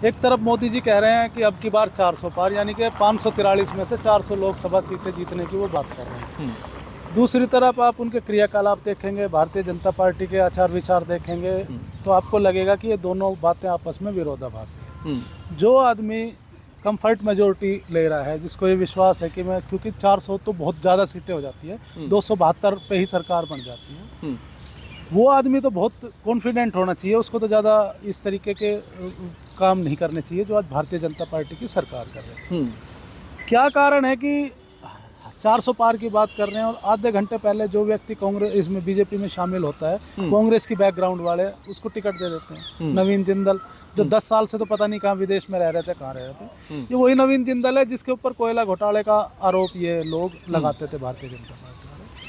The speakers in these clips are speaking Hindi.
एक तरफ मोदी जी कह रहे हैं कि अब की बार 400 पार, यानी कि 543 में से 400 लोकसभा सीटें जीतने की वो बात कर रहे हैं। दूसरी तरफ आप उनके क्रियाकलाप देखेंगे, भारतीय जनता पार्टी के आचार विचार देखेंगे, तो आपको लगेगा कि ये दोनों बातें आपस में विरोधाभासी है। जो आदमी कंफर्ट मेजोरिटी ले रहा है, जिसको ये विश्वास है कि मैं, क्योंकि 400 तो बहुत ज़्यादा सीटें हो जाती है, 272 पे ही सरकार बन जाती है, वो आदमी तो बहुत कॉन्फिडेंट होना चाहिए। उसको तो ज़्यादा इस तरीके के काम नहीं करने चाहिए जो आज भारतीय जनता पार्टी की सरकार कर रही है। क्या कारण है कि 400 पार की बात कर रहे हैं और आधे घंटे पहले जो व्यक्ति कांग्रेस इसमें बीजेपी में शामिल होता है, कांग्रेस की बैकग्राउंड वाले, उसको टिकट दे देते हैं। नवीन जिंदल, जो 10 साल से तो पता नहीं कहाँ विदेश में रह रहे थे, कहाँ रह रहे थे, ये वही नवीन जिंदल है जिसके ऊपर कोयला घोटाले का आरोप ये लोग लगाते थे भारतीय जनता पार्टी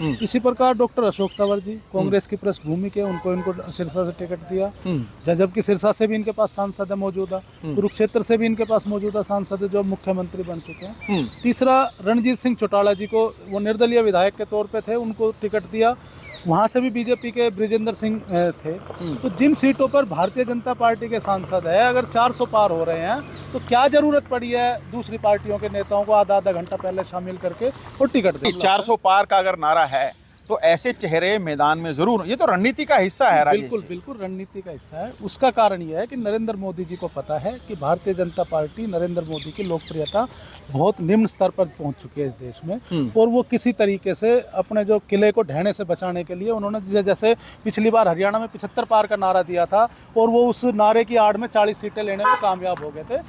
वाले। इसी प्रकार डॉक्टर अशोक तंवर जी, कांग्रेस की पृष्ठभूमि के, इनको सिरसा से टिकट दिया, जबकि सिरसा से भी इनके पास सांसद है मौजूदा, कुरुक्षेत्र से भी इनके पास मौजूदा सांसद है जो मुख्यमंत्री बन चुके हैं। तीसरा, रणजीत सिंह चौटाला जी को, वो निर्दलीय विधायक के तौर पे थे, उनको टिकट दिया, वहाँ से भी बीजेपी के ब्रिजेंद्र सिंह थे। तो जिन सीटों पर भारतीय जनता पार्टी के सांसद है, अगर 400 पार हो रहे हैं तो क्या जरूरत पड़ी है दूसरी पार्टियों के नेताओं को आधा आधा घंटा पहले शामिल करके और टिकट दे। 400 पार का अगर नारा है तो ऐसे चेहरे मैदान में जरूर, ये तो रणनीति का हिस्सा है। बिल्कुल बिल्कुल रणनीति का हिस्सा है। उसका कारण यह है कि नरेंद्र मोदी जी को पता है कि भारतीय जनता पार्टी, नरेंद्र मोदी की लोकप्रियता बहुत निम्न स्तर पर पहुंच चुकी है इस देश में, और वो किसी तरीके से अपने जो किले को ढहने से बचाने के लिए उन्होंने, जैसे पिछली बार हरियाणा में 75 पार का नारा दिया था और वो उस नारे की आड़ में 40 सीटें लेने में कामयाब हो गए थे।